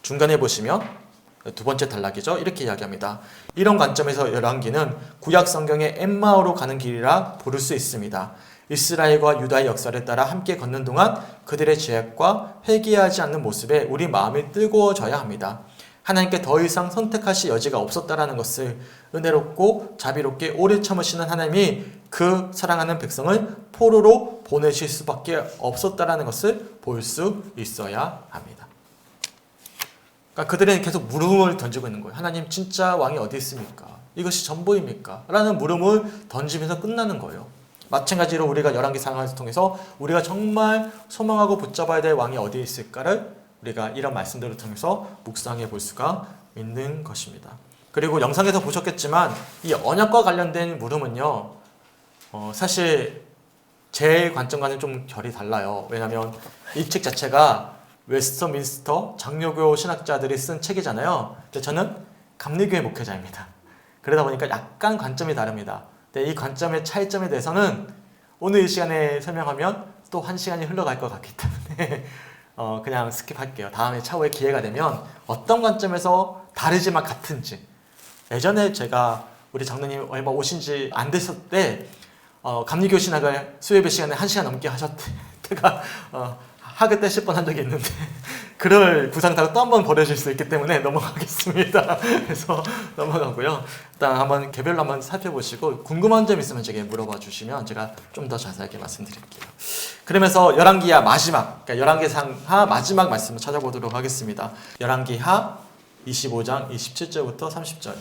중간에 보시면 두 번째 단락이죠. 이렇게 이야기합니다. 이런 관점에서 열왕기는 구약 성경의 엠마오로 가는 길이라 부를 수 있습니다. 이스라엘과 유다의 역사를 따라 함께 걷는 동안 그들의 죄악과 회개하지 않는 모습에 우리 마음이 뜨거워져야 합니다. 하나님께 더 이상 선택하실 여지가 없었다라는 것을 은혜롭고 자비롭게 오래 참으시는 하나님이 그 사랑하는 백성을 포로로 보내실 수밖에 없었다라는 것을 볼 수 있어야 합니다. 그러니까 그들은 계속 물음을 던지고 있는 거예요. 하나님 진짜 왕이 어디 있습니까? 이것이 전부입니까? 라는 물음을 던지면서 끝나는 거예요. 마찬가지로 우리가 열왕기 상하를 통해서 우리가 정말 소망하고 붙잡아야 될 왕이 어디에 있을까를 우리가 이런 말씀들을 통해서 묵상해 볼 수가 있는 것입니다. 그리고 영상에서 보셨겠지만 이 언약과 관련된 물음은요, 사실 제 관점과는 좀 결이 달라요. 왜냐하면 이 책 자체가 웨스터민스터 장로교 신학자들이 쓴 책이잖아요. 근데 저는 감리교회 목회자입니다. 그러다 보니까 약간 관점이 다릅니다. 이 관점의 차이점에 대해서는 오늘 이 시간에 설명하면 또 1시간이 흘러갈 것 같기 때문에 그냥 스킵할게요. 다음에 차후에 기회가 되면 어떤 관점에서 다르지만 같은지. 예전에 제가 우리 장로님 얼마 오신 지 안 됐을 때 감리교 신학을 수요예배 시간에 1시간 넘게 하셨대. 제가 하게 떼실 뻔한 적이 있는데 그럴 부상타가 또 한 번 벌어질 수 있기 때문에 넘어가겠습니다. 그래서 넘어가고요. 일단 한번 개별로 한번 살펴보시고 궁금한 점 있으면 제게 물어봐 주시면 제가 좀 더 자세하게 말씀드릴게요. 그러면서 열왕기하 마지막, 그러니까 열왕기상하 마지막 말씀을 찾아보도록 하겠습니다. 열왕기하 25장 27절부터 30절.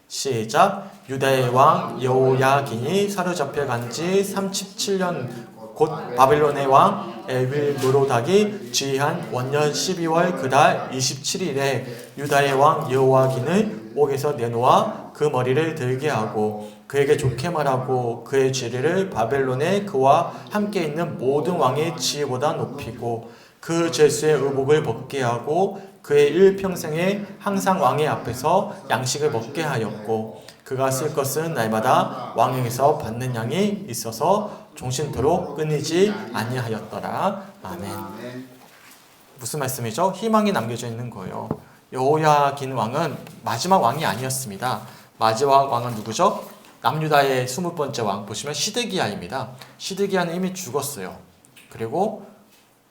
시작. 유다의 왕 여호야긴이 사로잡혀간 지 37년 곧 바빌론의 왕 에빌므로닥이 지휘한 원년 12월 그달 27일에 유다의 왕 여호야긴을 옥에서 내놓아 그 머리를 들게 하고 그에게 좋게 말하고 그의 지위를 바벨론에 그와 함께 있는 모든 왕의 지위보다 높이고 그 죄수의 의복을 벗게 하고 그의 일평생에 항상 왕의 앞에서 양식을 먹게 하였고 그가 쓸 것은 날마다 왕에게서 받는 양이 있어서 종신토록 끊이지 아니하였더라. 아멘. 무슨 말씀이죠? 희망이 남겨져 있는 거예요. 여호야긴 왕은 마지막 왕이 아니었습니다. 마지막 왕은 누구죠? 남유다의 20번째 왕 보시면 시드기야입니다. 시드기야는 이미 죽었어요. 그리고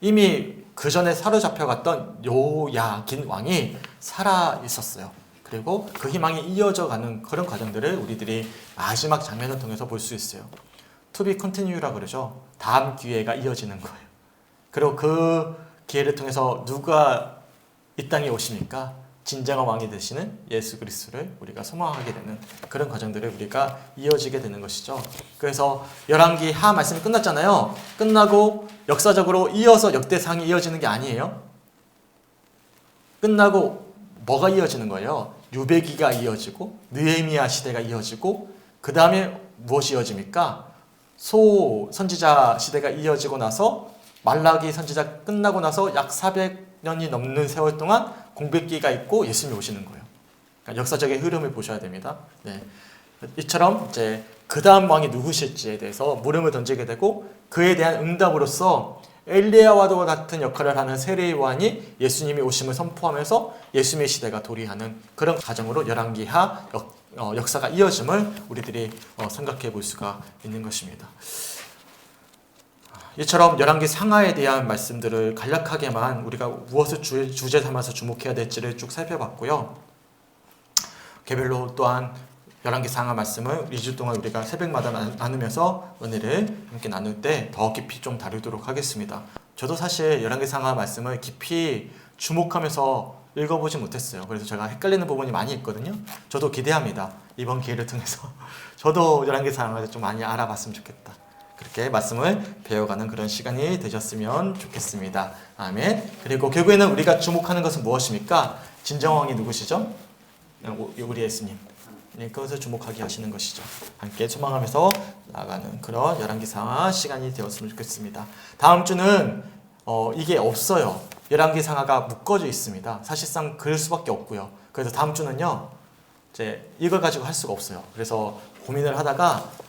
이미 그 전에 사로잡혀갔던 여호야긴 왕이 살아 있었어요. 그리고 그 희망이 이어져가는 그런 과정들을 우리들이 마지막 장면을 통해서 볼 수 있어요. To be continue라 그러죠. 다음 기회가 이어지는 거예요. 그리고 그 기회를 통해서 누가 이 땅에 오십니까? 진정한 왕이 되시는 예수 그리스도를 우리가 소망하게 되는 그런 과정들을 우리가 이어지게 되는 것이죠. 그래서 열왕기 하 말씀이 끝났잖아요. 끝나고 역사적으로 이어서 역대상이 이어지는 게 아니에요. 끝나고 뭐가 이어지는 거예요? 유배기가 이어지고 느헤미야 시대가 이어지고 그 다음에 무엇이 이어집니까? 소 선지자 시대가 이어지고 나서 말라기 선지자 끝나고 나서 약 400년이 넘는 세월 동안 공백기가 있고 예수님이 오시는 거예요. 그러니까 역사적인 흐름을 보셔야 됩니다. 네. 이처럼 이제 그 다음 왕이 누구실지에 대해서 물음을 던지게 되고 그에 대한 응답으로서 엘리야와도 같은 역할을 하는 세례 요한이 예수님이 오심을 선포하면서 예수님의 시대가 도래하는 그런 과정으로 열왕기하 역사가 이어짐을 우리들이 생각해 볼 수가 있는 것입니다. 이처럼 열왕기 상하에 대한 말씀들을 간략하게만 우리가 무엇을 주제 삼아서 주목해야 될지를 쭉 살펴봤고요. 개별로 또한 열왕기 상하 말씀을 2주 동안 우리가 새벽마다 나누면서 은혜를 함께 나눌 때 더 깊이 좀 다루도록 하겠습니다. 저도 사실 열왕기 상하 말씀을 깊이 주목하면서 읽어보지 못했어요. 그래서 제가 헷갈리는 부분이 많이 있거든요. 저도 기대합니다. 이번 기회를 통해서 저도 열왕기 상하를 좀 많이 알아봤으면 좋겠다. 그렇게 말씀을 배워가는 그런 시간이 되셨으면 좋겠습니다. 아멘. 그리고 결국에는 우리가 주목하는 것은 무엇입니까? 진정왕이 누구시죠? 우리 예수님. 네, 그것을 주목하게 하시는 것이죠. 함께 소망하면서 나아가는 그런 열왕기상하 시간이 되었으면 좋겠습니다. 다음 주는 이게 없어요. 열왕기상하가 묶어져 있습니다. 사실상 그럴 수밖에 없고요. 그래서 다음 주는요, 이제 이걸 가지고 할 수가 없어요. 그래서 고민을 하다가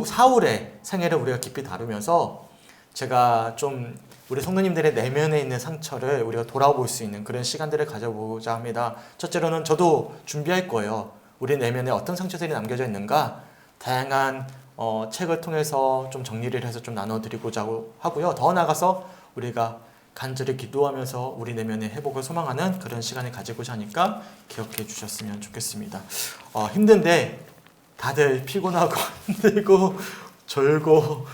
사울의 생애를 우리가 깊이 다루면서 제가 좀 우리 성도님들의 내면에 있는 상처를 우리가 돌아볼 수 있는 그런 시간들을 가져보자 합니다. 첫째로는 저도 준비할 거예요. 우리 내면에 어떤 상처들이 남겨져 있는가 다양한 책을 통해서 좀 정리를 해서 좀 나눠드리고자 하고요. 더 나아가서 우리가 간절히 기도하면서 우리 내면의 회복을 소망하는 그런 시간을 가지고자 하니까 기억해 주셨으면 좋겠습니다. 힘든데 다들 피곤하고 힘들고 졸고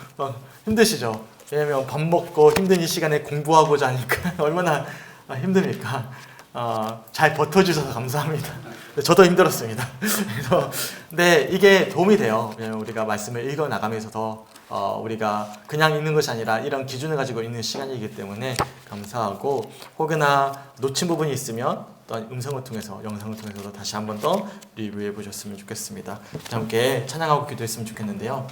힘드시죠? 왜냐면 밥 먹고 힘든 이 시간에 공부하고자 하니까 얼마나 힘듭니까? 잘 버텨주셔서 감사합니다. 저도 힘들었습니다. 그래서 근데 이게 도움이 돼요. 왜냐면 우리가 말씀을 읽어 나가면서 더 우리가 그냥 읽는 것이 아니라 이런 기준을 가지고 있는 시간이기 때문에 감사하고 혹여나 놓친 부분이 있으면 또 음성을 통해서 영상을 통해서도 다시 한 번 더 리뷰해 보셨으면 좋겠습니다. 함께 찬양하고 기도했으면 좋겠는데요.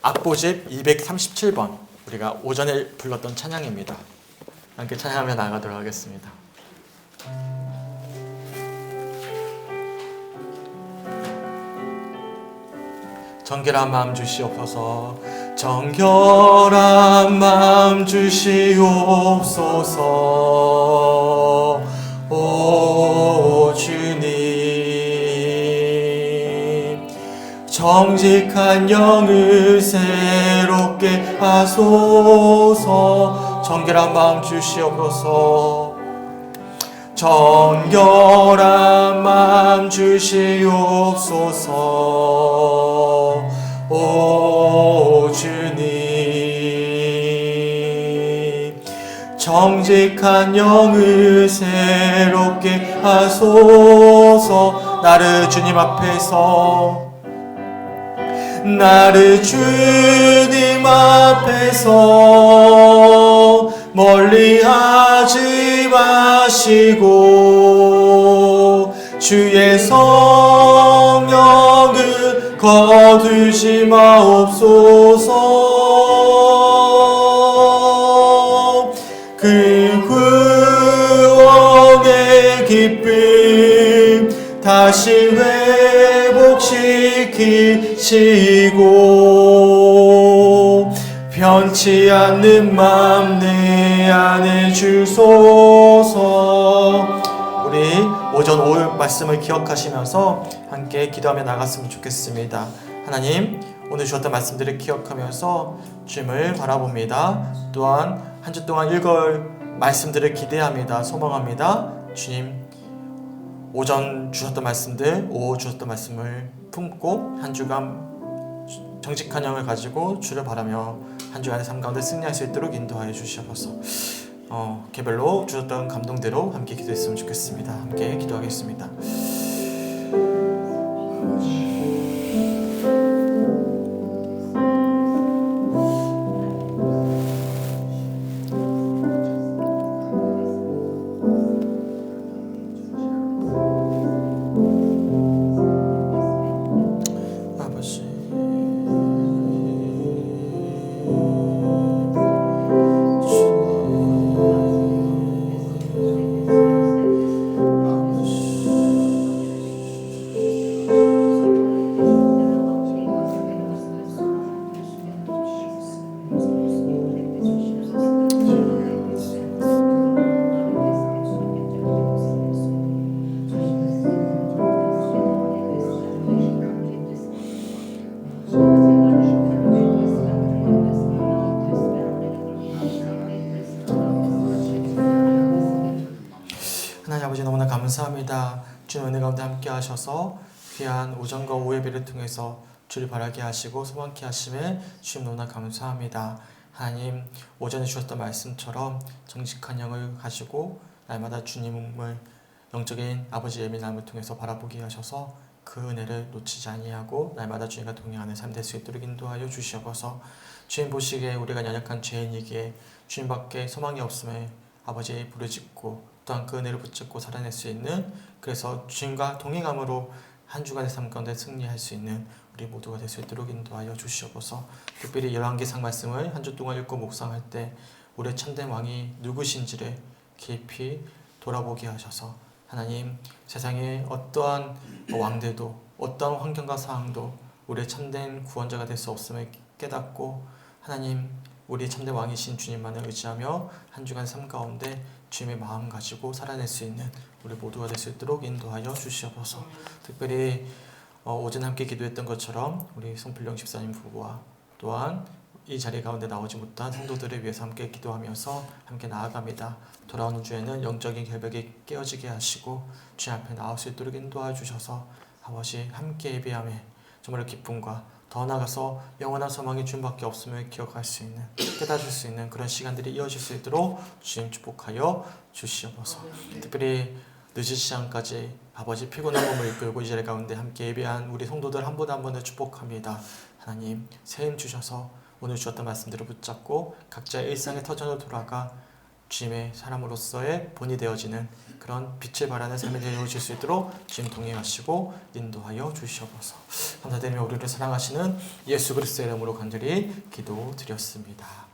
악보집 237번 우리가 오전에 불렀던 찬양입니다. 함께 찬양하며 나가도록 하겠습니다. 정결한 마음 주시옵소서. 정결한 마음 주시옵소서. 오 주님, 정직한 영을 새롭게 하소서. 정결한 마음 주시옵소서. 정결한 마음 주시옵소서. 오 주님, 정직한 영을 새롭게 하소서. 나를 주님 앞에서 멀리하지 마시고 주의 성 거두지 마옵소서. 그 구원의 기쁨 다시 회복시키시고 변치 않는 맘 내 안에 주소서. 우리 오전 오후 말씀을 기억하시면서 함께 기도하며 나갔으면 좋겠습니다. 하나님, 오늘 주셨던 말씀들을 기억하면서 주님을 바라봅니다. 또한 한 주 동안 읽을 말씀들을 기대합니다. 소망합니다. 주님, 오전 주셨던 말씀들, 오후 주셨던 말씀을 품고 한 주간 정직한 영을 가지고 주를 바라며 한 주간의 삶 가운데 승리할 수 있도록 인도하여 주시옵소서. 개별로 주셨던 감동대로 함께 기도했으면 좋겠습니다. 함께 기도하겠습니다. 하나님 아버지, 너무나 감사합니다. 주님 은혜 가운데 함께 하셔서 귀한 오전과 오후 예배를 통해서 주를 바라게 하시고 소망케 하심에 주님 너무나 감사합니다. 하나님, 오전에 주셨던 말씀처럼 정직한 영을 가지고 날마다 주님을 영적인 아버지 예민함을 통해서 바라보게 하셔서 그 은혜를 놓치지 아니하고 날마다 주님과 동행하는 삶 될 수 있도록 인도하여 주시옵소서. 주님 보시기에 우리가 연약한 죄인이기에 주님밖에 소망이 없음에 아버지의 부르짖고 또한 그 은혜를 붙잡고 살아낼 수 있는, 그래서 주님과 동행함으로 한 주간의 삶 가운데 승리할 수 있는 우리 모두가 될 수 있도록 인도하여 주시옵소서. 특별히 열왕기상 말씀을 한 주 동안 읽고 묵상할 때 우리의 참된 왕이 누구신지를 깊이 돌아보게 하셔서 하나님, 세상에 어떠한 왕들도 어떠한 환경과 상황도 우리의 참된 구원자가 될 수 없음을 깨닫고 하나님, 우리 참된 왕이신 주님만을 의지하며 한 주간 삶 가운데 주님의 마음 가지고 살아낼 수 있는 우리 모두가 될 수 있도록 인도하여 주시옵소서. 특별히 오전에 함께 기도했던 것처럼 우리 손필령 집사님 부부와 또한 이 자리 가운데 나오지 못한 성도들을 위해서 함께 기도하면서 함께 나아갑니다. 돌아오는 주에는 영적인 결벽이 깨어지게 하시고 주님 앞에 나올 수 있도록 인도하여 주셔서 아버지 함께 예배함에 정말 기쁨과 더 나아가서 영원한 소망이 주님밖에 없음을 기억할 수 있는, 깨달을 수 있는 그런 시간들이 이어질 수 있도록 주님 축복하여 주시옵소서. 특별히 늦은 시간까지 아버지 피곤한 몸을 이끌고 이 자리 가운데 함께 예배한 우리 성도들 한 분 한 분을 축복합니다. 하나님, 새 힘 주셔서 오늘 주었던 말씀들을 붙잡고 각자의 일상의 터전으로 돌아가 주님의 사람으로서의 본이 되어지는 그런 빛을 발하는 삶이 되어질 수 있도록 주님 동행하시고 인도하여 주시옵소서. 감사드리며 우리를 사랑하시는 예수 그리스도의 이름으로 간절히 기도드렸습니다.